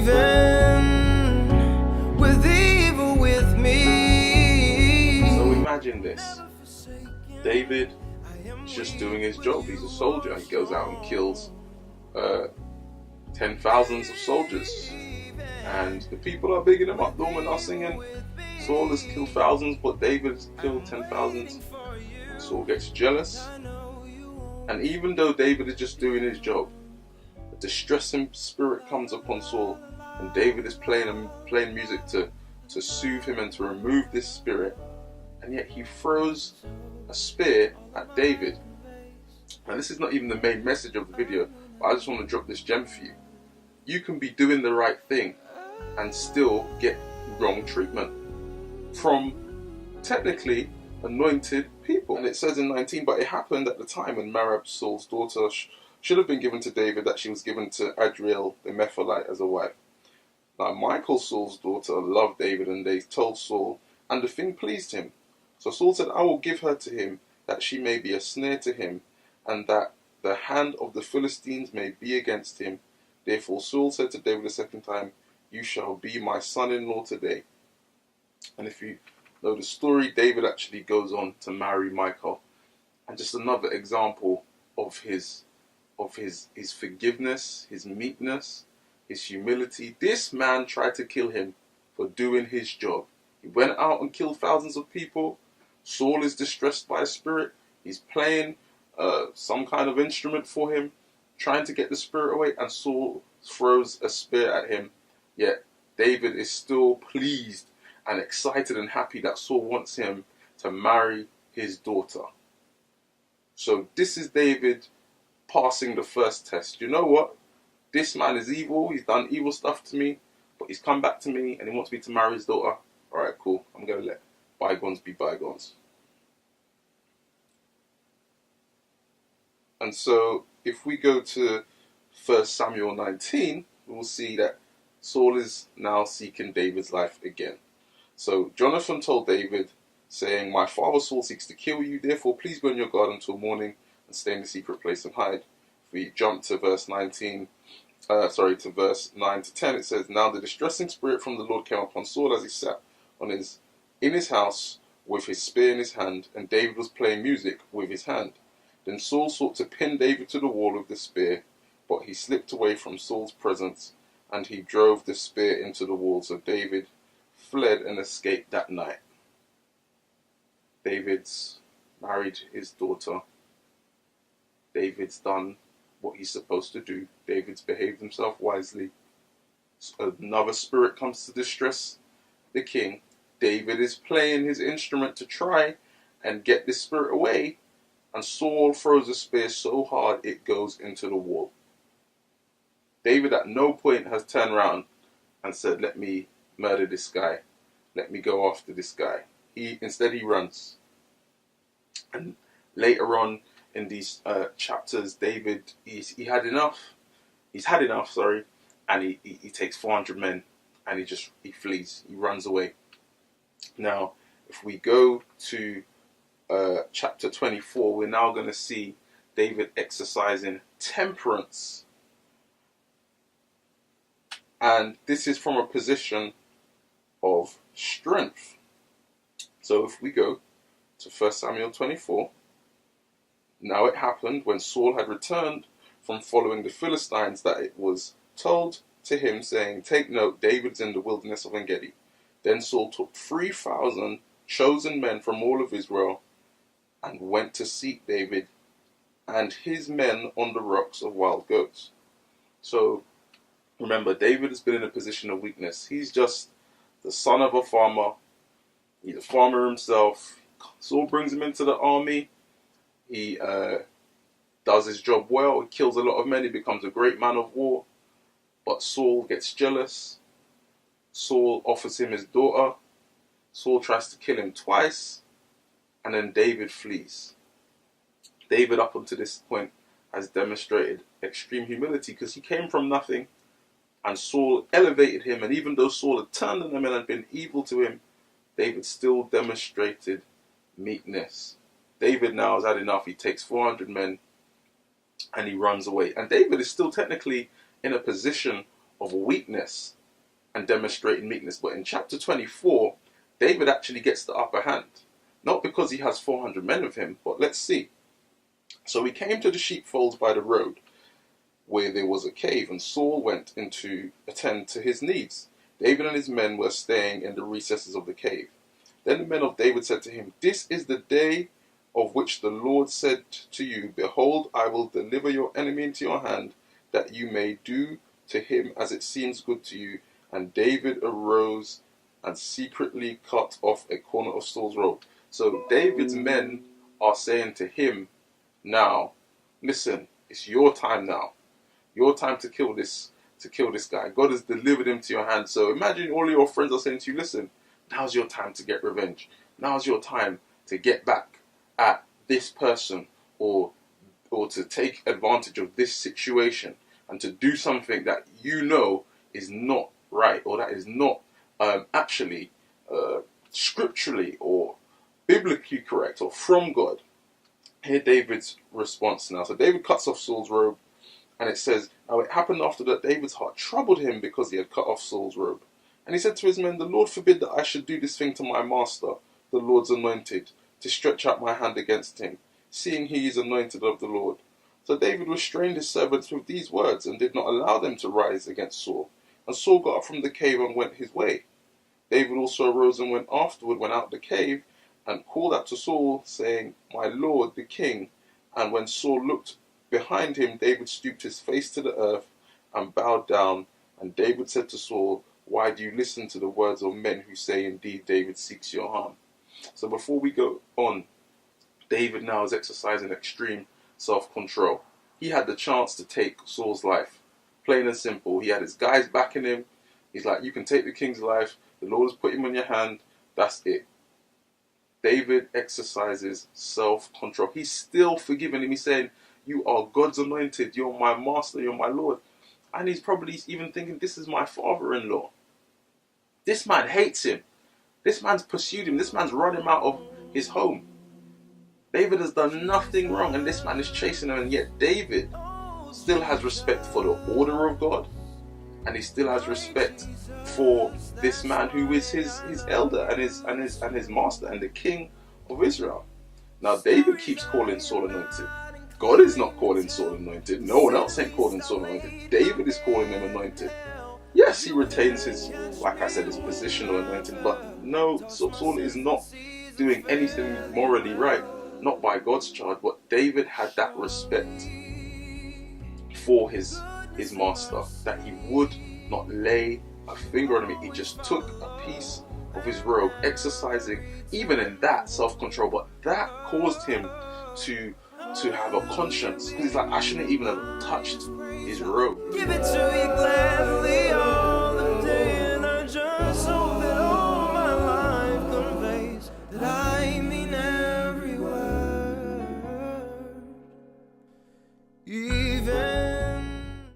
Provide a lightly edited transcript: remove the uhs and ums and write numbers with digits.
even with evil with me. So imagine this. David is just doing his job. He's a soldier. He goes out and kills 10,000s of soldiers. And the people are bigging him up. The women are singing, Saul has killed thousands, but David has killed 10,000s. Saul gets jealous. And even though David is just doing his job, a distressing spirit comes upon Saul. And David is playing music to soothe him and to remove this spirit. And yet he throws a spear at David. And this is not even the main message of the video, but I just want to drop this gem for you. You can be doing the right thing and still get wrong treatment from technically anointed people. And it says in 19, but it happened at the time when Merab, Saul's daughter, should have been given to David, that she was given to Adriel the Mephalite as a wife. Now Michal, Saul's daughter, loved David, and they told Saul, and the thing pleased him. So Saul said, I will give her to him, that she may be a snare to him, and that the hand of the Philistines may be against him. Therefore Saul said to David a second time, you shall be my son-in-law today. And if you know the story, David actually goes on to marry Michal. And just another example of his forgiveness, his meekness, his humility. This man tried to kill him for doing his job. He went out and killed thousands of people. Saul is distressed by a spirit. He's playing some kind of instrument for him, trying to get the spirit away, and Saul throws a spear at him. Yet David is still pleased and excited and happy that Saul wants him to marry his daughter. So this is David passing the first test. You know what? This man is evil. He's done evil stuff to me, but he's come back to me and he wants me to marry his daughter. Alright, cool. I'm going to let bygones be bygones. And so if we go to 1 Samuel 19, we'll see that Saul is now seeking David's life again. So Jonathan told David, saying, my father Saul seeks to kill you, therefore please go in your garden until morning and stay in the secret place and hide. If we jump to verse 19, to verse 9 to 10, it says, now the distressing spirit from the Lord came upon Saul as he sat in his house with his spear in his hand, and David was playing music with his hand. Then Saul sought to pin David to the wall with the spear, but he slipped away from Saul's presence, and he drove the spear into the wall. So David fled and escaped that night. David's married his daughter. David's done what he's supposed to do. David's behaved himself wisely. Another spirit comes to distress the king. David is playing his instrument to try and get this spirit away, and Saul throws a spear so hard it goes into the wall. David at no point has turned around and said, let me murder this guy. Let me go after this guy. Instead he runs. And later on in these chapters, David, he had enough. He's had enough, and he takes 400 men and he flees. He runs away. Now, if we go to chapter 24, we're now going to see David exercising temperance. And this is from a position of strength. So if we go to 1 Samuel 24, now it happened when Saul had returned from following the Philistines that it was told to him, saying, take note, David's in the wilderness of En-gedi. Then Saul took 3,000 chosen men from all of Israel and went to seek David and his men on the rocks of wild goats. So remember, David has been in a position of weakness. He's just the son of a farmer. He's a farmer himself. Saul brings him into the army. He does his job well. He kills a lot of men. He becomes a great man of war. But Saul gets jealous. Saul offers him his daughter. Saul tries to kill him twice. And then David flees. David, up until this point, has demonstrated extreme humility because he came from nothing. And Saul elevated him, and even though Saul had turned on him and had been evil to him, David still demonstrated meekness. David now has had enough. He takes 400 men and he runs away. And David is still technically in a position of weakness and demonstrating meekness. But in chapter 24, David actually gets the upper hand. Not because he has 400 men with him, but let's see. So he came to the sheepfolds by the road, where there was a cave, and Saul went in to attend to his needs. David and his men were staying in the recesses of the cave. Then the men of David said to him, "This is the day of which the Lord said to you, Behold, I will deliver your enemy into your hand, that you may do to him as it seems good to you." And David arose and secretly cut off a corner of Saul's robe. So David's men are saying to him, now, listen, it's your time now. Your time to kill this guy. God has delivered him to your hand. So imagine all of your friends are saying to you, listen, now's your time to get revenge. Now's your time to get back at this person, or to take advantage of this situation and to do something that you know is not right, or that is not actually scripturally or biblically correct or from God. Hear David's response now. So David cuts off Saul's robe, and it says, "Now it happened after that David's heart troubled him because he had cut off Saul's robe. And he said to his men, The Lord forbid that I should do this thing to my master, the Lord's anointed, to stretch out my hand against him, seeing he is anointed of the Lord." So David restrained his servants with these words, and did not allow them to rise against Saul. And Saul got up from the cave and went his way. David also arose and went out the cave, and called out to Saul, saying, "My lord, the king." And when Saul looked behind him, David stooped his face to the earth and bowed down. And David said to Saul, "Why do you listen to the words of men who say, Indeed, David seeks your harm?" So before we go on, David now is exercising extreme self-control. He had the chance to take Saul's life. Plain and simple. He had his guys backing him. He's like, you can take the king's life. The Lord has put him on your hand. That's it. David exercises self-control. He's still forgiving him. He's saying, you are God's anointed. You're my master. You're my Lord. And he's probably even thinking, this is my father-in-law. This man hates him. This man's pursued him. This man's run him out of his home. David has done nothing wrong, and this man is chasing him. And yet David still has respect for the order of God. And he still has respect for this man who is his elder and his master and the king of Israel. Now David keeps calling Saul anointed. God is not calling Saul anointed. No one else ain't calling Saul anointed. David is calling him anointed. Yes, he retains his, like I said, his positional anointing, but no, Saul is not doing anything morally right, not by God's charge. But David had that respect for his master, that he would not lay a finger on him. He just took a piece of his robe, exercising even in that self-control. But that caused him to have a conscience, because he's like, I shouldn't even have touched his robe. Give it